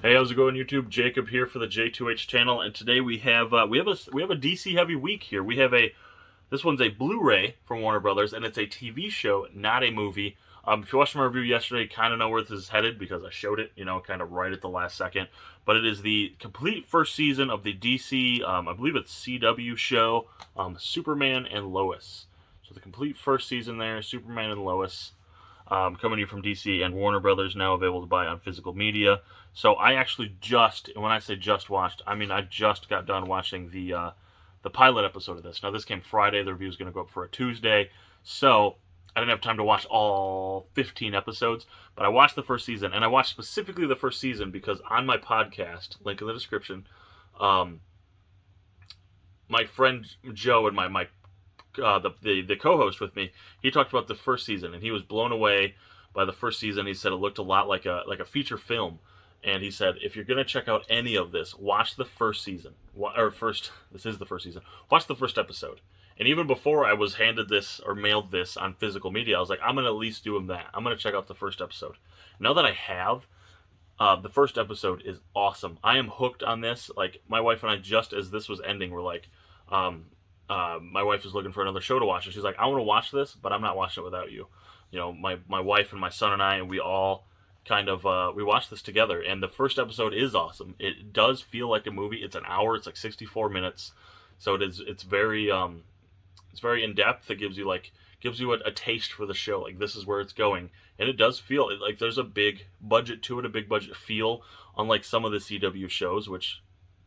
Hey, how's it going, YouTube? Jacob here for the JTwoH channel, and today we have a DC heavy week here. This one's a Blu-ray from Warner Brothers, and it's a TV show, not a movie. If you watched my review yesterday, you kind of know where this is headed because I showed it, kind of right at the last second. But it is the complete first season of the DC, I believe it's CW show, Superman and Lois. So the complete first season there, Superman and Lois. Coming to you from DC, and Warner Brothers, now available to buy on physical media. So I actually and when I say just watched, I mean I just got done watching the pilot episode of this. Now this came Friday, the review is going to go up for a Tuesday, so I didn't have time to watch all 15 episodes, but I watched the first season, and I watched specifically the first season because on my podcast, link in the description, my friend Joe and the co-host with me, he talked about the first season, and he was blown away by the first season. He said it looked a lot like a feature film, and he said if you're gonna check out any of this, watch the first season. This is the first season. Watch the first episode. And even before I was handed this or mailed this on physical media, I was like, I'm gonna at least do him that. I'm gonna check out the first episode. Now that I have, the first episode is awesome. I am hooked on this. Like, my wife and I, just as this was ending, were like, my wife is looking for another show to watch, and she's like, I want to watch this, but I'm not watching it without you. My wife and my son and I, and we all kind of, we watched this together, and the first episode is awesome. It does feel like a movie. It's an hour. It's like 64 minutes. So it's very in-depth. It gives you a taste for the show. Like, this is where it's going. And it does feel like there's a big budget to it, a big budget feel, unlike some of the CW shows, which,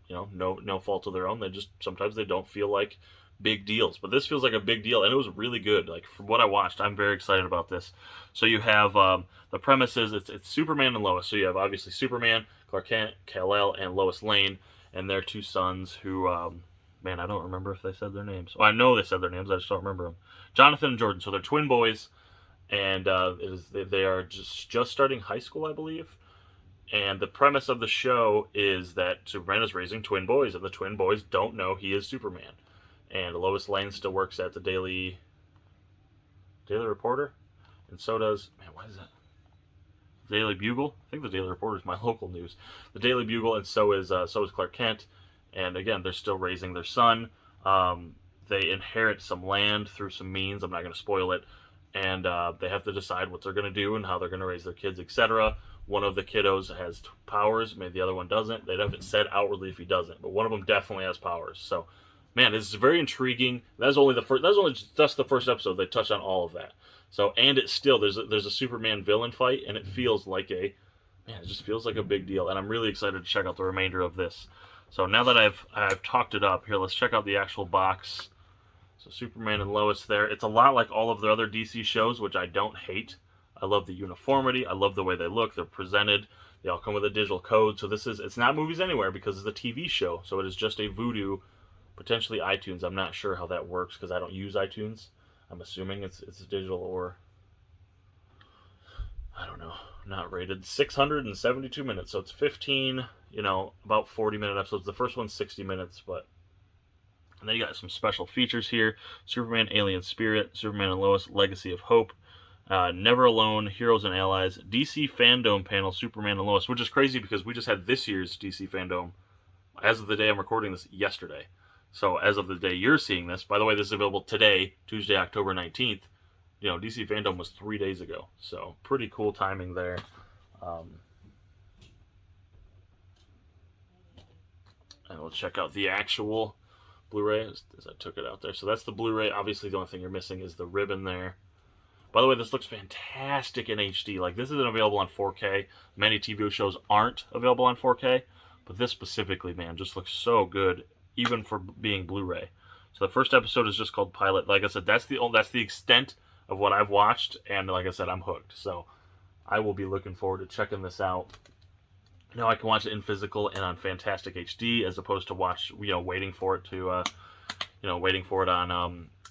no fault of their own. Sometimes they don't feel like big deals, but this feels like a big deal, and it was really good. Like, from what I watched, I'm very excited about this. So you have the premise is it's Superman and Lois. So you have obviously Superman, Clark Kent, Kal-El, and Lois Lane, and their two sons who, man, I don't remember if they said their names. Well, I know they said their names, I just don't remember them. Jonathan and Jordan. So they're twin boys, and they are just starting high school, I believe. And the premise of the show is that Superman is raising twin boys, and the twin boys don't know he is Superman. And Lois Lane still works at the Daily Reporter, and so does, man, what is that? Daily Bugle? I think the Daily Reporter is my local news. The Daily Bugle, and so is Clark Kent. And again, they're still raising their son. They inherit some land through some means. I'm not going to spoil it. And they have to decide what they're going to do and how they're going to raise their kids, etc. One of the kiddos has powers, maybe the other one doesn't. They haven't said outwardly if he doesn't, but one of them definitely has powers. So, man, this is very intriguing. That's only just the first episode. They touched on all of that. So, and it's still there's a Superman villain fight, and it feels like it just feels like a big deal. And I'm really excited to check out the remainder of this. So now that I've talked it up, here, let's check out the actual box. So Superman and Lois there. It's a lot like all of their other DC shows, which I don't hate. I love the uniformity. I love the way they look. They're presented. They all come with a digital code. So it's not Movies Anywhere because it's a TV show. So it is just a Vudu, potentially iTunes. I'm not sure how that works because I don't use iTunes. I'm assuming it's digital, or I don't know. Not rated. 672 minutes. So it's 15, about 40-minute episodes. The first one's 60 minutes, and then you got some special features here. Superman, Alien Spirit, Superman and Lois, Legacy of Hope, Never Alone, Heroes and Allies, DC Fandom panel, Superman and Lois, which is crazy because we just had this year's DC Fandom, as of the day I'm recording this, yesterday. So as of the day you're seeing this, by the way, this is available today, Tuesday, October 19th. DC Fandom was 3 days ago. So pretty cool timing there. And we'll check out the actual Blu-ray as I took it out there. So that's the Blu-ray. Obviously, the only thing you're missing is the ribbon there. By the way, this looks fantastic in HD. Like, this isn't available on 4K. Many TV shows aren't available on 4K. But this specifically, man, just looks so good, even for being Blu-ray. So the first episode is just called Pilot. Like I said, that's the extent of what I've watched. And like I said, I'm hooked. So I will be looking forward to checking this out. Now I can watch it in physical and on fantastic HD, as opposed to waiting for it on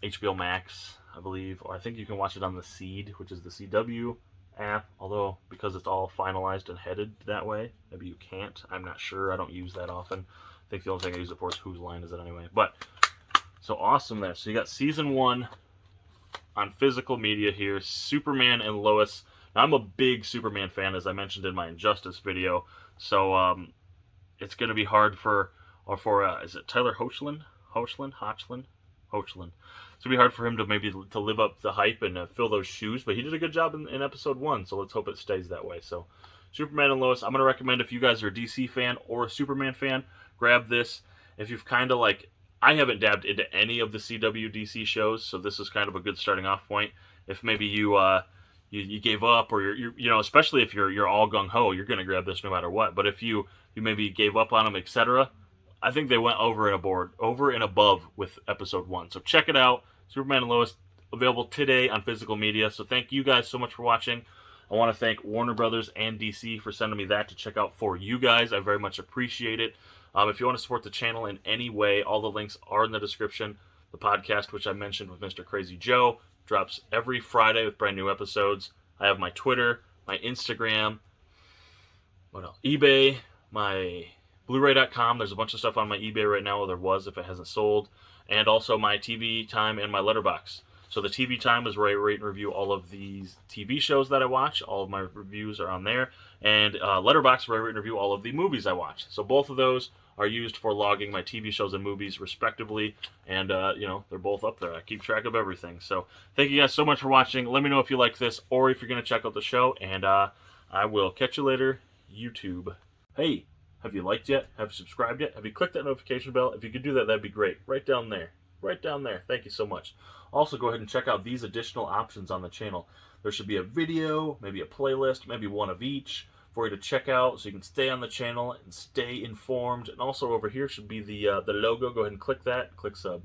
HBO Max, I believe, or I think you can watch it on the Seed, which is the CW app. Although because it's all finalized and headed that way, maybe you can't. I'm not sure. I don't use that often. I think the only thing I use it for is Whose Line Is It Anyway. But so awesome there. So you got season 1 on physical media here. Superman and Lois. Now, I'm a big Superman fan, as I mentioned in my Injustice video. So it's going to be hard for is it Tyler Hoechlin? Hoechlin? It's gonna be hard for him to maybe to live up the hype and fill those shoes, but he did a good job in episode 1, so let's hope it stays that way. So, Superman and Lois, I'm gonna recommend if you guys are a DC fan or a Superman fan, grab this. If you've kind of like, I haven't dabbed into any of the CW DC shows, so this is kind of a good starting off point. If maybe you gave up, or you're especially if you're all gung ho, you're gonna grab this no matter what. But if you maybe gave up on them, etc. I think they went over and above with episode 1. So check it out. Superman and Lois, available today on physical media. So thank you guys so much for watching. I want to thank Warner Brothers and DC for sending me that to check out for you guys. I very much appreciate it. If you want to support the channel in any way, all the links are in the description. The podcast, which I mentioned with Mr. Crazy Joe, drops every Friday with brand new episodes. I have my Twitter, my Instagram, what else? eBay, my Bluray.com. There's a bunch of stuff on my eBay right now, or there was if it hasn't sold. And also my TV time and my Letterboxd. So the TV time is where I rate and review all of these TV shows that I watch. All of my reviews are on there. And Letterboxd, where I rate and review all of the movies I watch. So both of those are used for logging my TV shows and movies respectively. And, they're both up there. I keep track of everything. So thank you guys so much for watching. Let me know if you like this or if you're going to check out the show. And I will catch you later, YouTube. Hey! Have you liked yet? Have you subscribed yet? Have you clicked that notification bell? If you could do that, that'd be great. Right down there. Right down there. Thank you so much. Also, go ahead and check out these additional options on the channel. There should be a video, maybe a playlist, maybe one of each for you to check out so you can stay on the channel and stay informed. And also over here should be the logo. Go ahead and click that. Click sub.